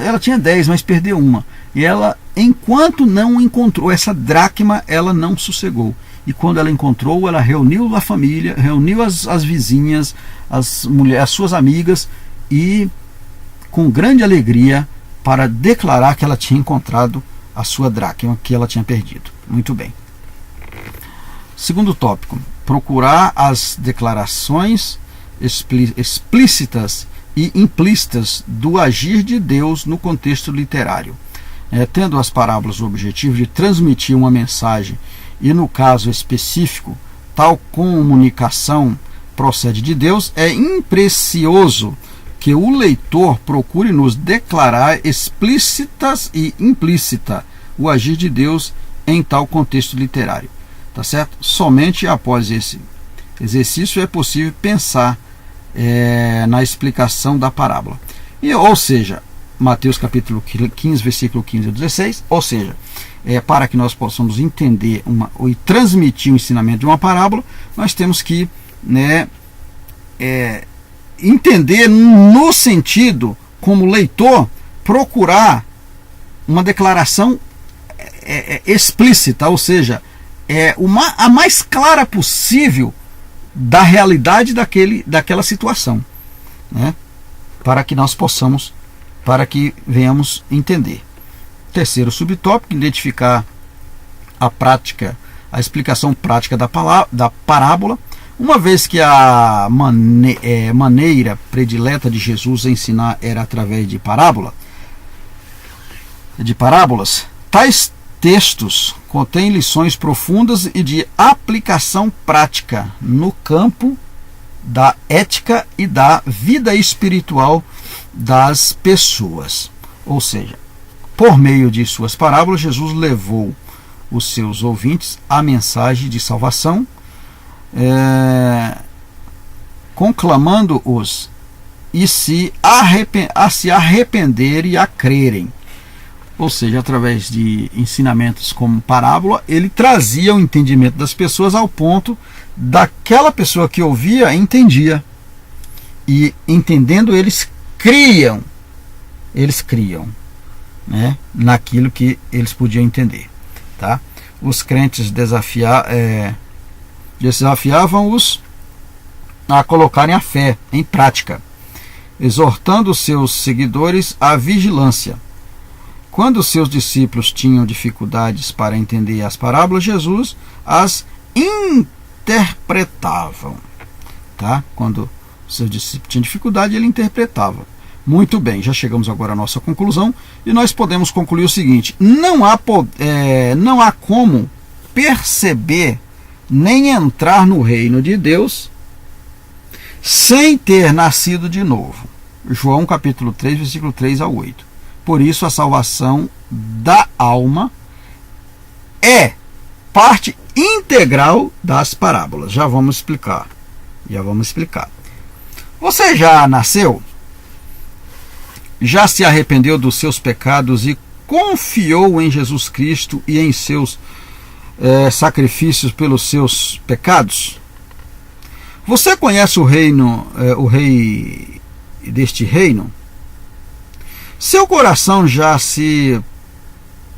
Ela tinha 10, mas perdeu uma. E ela, enquanto não encontrou essa dracma, ela não sossegou. E quando ela encontrou, ela reuniu a família, reuniu as vizinhas, as suas amigas, e com grande alegria para declarar que ela tinha encontrado a sua dracma que ela tinha perdido. Muito bem. Segundo tópico, procurar as declarações explícitas e implícitas do agir de Deus no contexto literário. Tendo as parábolas o objetivo de transmitir uma mensagem, e no caso específico, tal comunicação procede de Deus, é imprecioso que o leitor procure nos declarar explícitas e implícita o agir de Deus em tal contexto literário. Tá certo? Somente após esse exercício é possível pensar na explicação da parábola. Ou seja, Mateus capítulo 15, versículo 15 a 16, ou seja, para que nós possamos entender e transmitir o ensinamento de uma parábola, nós temos que, né, entender no sentido, como leitor, procurar uma declaração explícita, ou seja, a mais clara possível da realidade daquela situação, né, para que nós possamos, para que venhamos entender. Terceiro subtópico, identificar a explicação prática da parábola, uma vez que a maneira predileta de Jesus ensinar era através de parábolas, tais textos contêm lições profundas e de aplicação prática no campo da ética e da vida espiritual das pessoas. Ou seja, por meio de suas parábolas, Jesus levou os seus ouvintes à mensagem de salvação, conclamando-os a se arrepender e a crerem. Ou seja, através de ensinamentos como parábola, ele trazia o entendimento das pessoas ao ponto daquela pessoa que ouvia entendia. E entendendo, eles criam, né, naquilo que eles podiam entender, tá? Os crentes desafiavam-os a colocarem a fé em prática, exortando seus seguidores à vigilância. Quando seus discípulos tinham dificuldades para entender as parábolas, Jesus as interpretava, tá? Quando seus discípulos tinham dificuldade, ele interpretava. Muito bem, já chegamos agora à nossa conclusão e nós podemos concluir o seguinte: não há como perceber nem entrar no reino de Deus sem ter nascido de novo. João capítulo 3, versículo 3 a 8. Por isso a salvação da alma é parte integral das parábolas. Já vamos explicar. Você já nasceu? Já se arrependeu dos seus pecados e confiou em Jesus Cristo e em seus sacrifícios pelos seus pecados? Você conhece o rei deste reino? Seu coração já se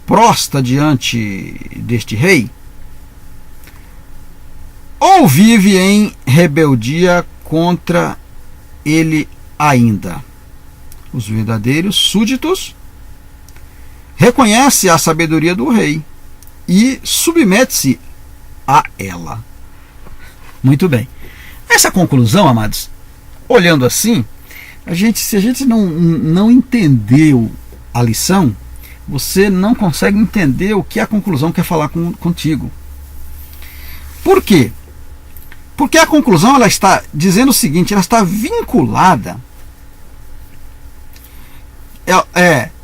prostra diante deste rei? Ou vive em rebeldia contra ele ainda? Os verdadeiros súditos reconhecem a sabedoria do rei e submete-se a ela. Muito bem. Essa conclusão, amados, olhando assim, se a gente não entendeu a lição, você não consegue entender o que a conclusão quer falar contigo. Por quê? Porque a conclusão ela está dizendo o seguinte, ela está vinculada.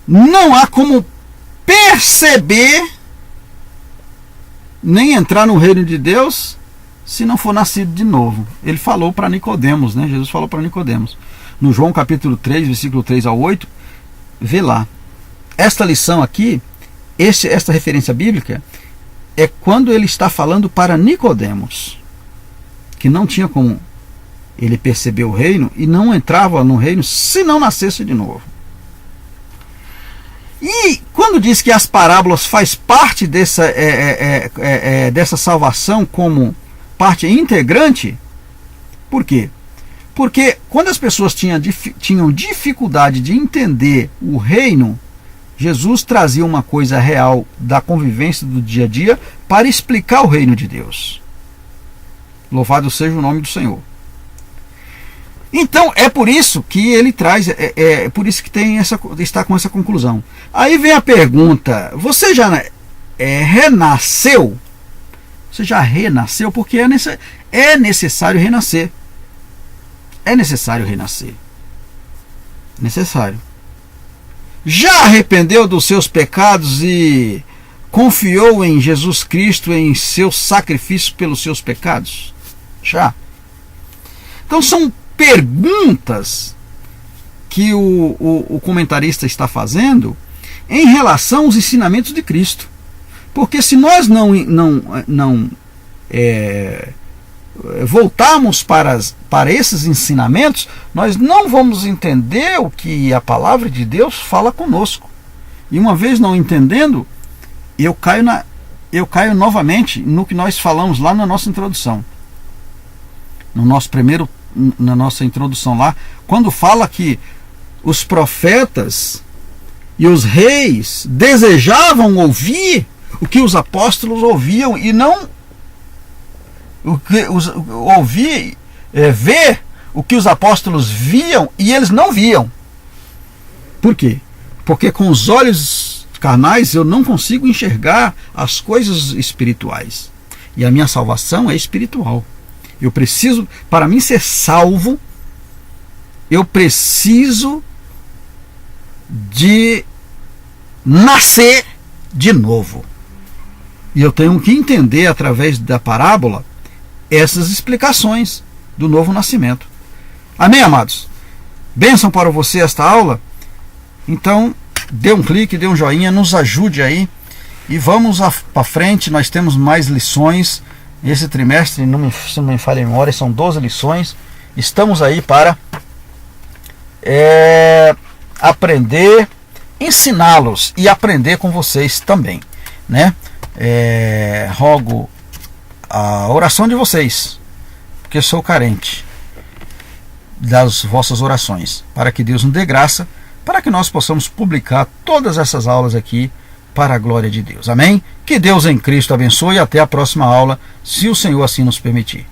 Não há como perceber nem entrar no reino de Deus se não for nascido de novo. Ele falou para Nicodemos, né? Jesus falou para Nicodemos. No João capítulo 3, versículo 3 a 8, vê lá. Esta lição aqui, esta referência bíblica, é quando ele está falando para Nicodemos, que não tinha como ele perceber o reino e não entrava no reino se não nascesse de novo. E quando diz que as parábolas faz parte dessa salvação como parte integrante, por quê? Porque quando as pessoas tinham dificuldade de entender o reino, Jesus trazia uma coisa real da convivência do dia a dia para explicar o reino de Deus. Louvado seja o nome do Senhor. Então é por isso que ele traz, por isso que está com essa conclusão. Aí vem a pergunta: você já renasceu? Você já renasceu? Porque é necessário renascer. É necessário renascer. Necessário. Já arrependeu dos seus pecados e confiou em Jesus Cristo, em seu sacrifício pelos seus pecados? Já. Então são perguntas que o comentarista está fazendo em relação aos ensinamentos de Cristo. Porque se nós não voltarmos para esses ensinamentos, nós não vamos entender o que a palavra de Deus fala conosco. E uma vez não entendendo, eu caio novamente no que nós falamos lá na nossa introdução. Na nossa introdução lá, quando fala que os profetas e os reis desejavam ouvir o que os apóstolos ouviam e não ver o que os apóstolos viam e eles não viam. Por quê? Porque com os olhos carnais eu não consigo enxergar as coisas espirituais. E a minha salvação é espiritual. Eu preciso, para mim ser salvo, eu preciso de nascer de novo. E eu tenho que entender através da parábola essas explicações do novo nascimento. Amém, amados? Bênção para você esta aula? Então, dê um clique, dê um joinha, nos ajude aí e vamos para frente. Nós temos mais lições. Esse trimestre, se não me falha a memória, são 12 lições. Estamos aí para aprender, ensiná-los e aprender com vocês também, né? Rogo a oração de vocês, porque sou carente das vossas orações, para que Deus nos dê graça, para que nós possamos publicar todas essas aulas aqui para a glória de Deus. Amém? Que Deus em Cristo abençoe e até a próxima aula, se o Senhor assim nos permitir.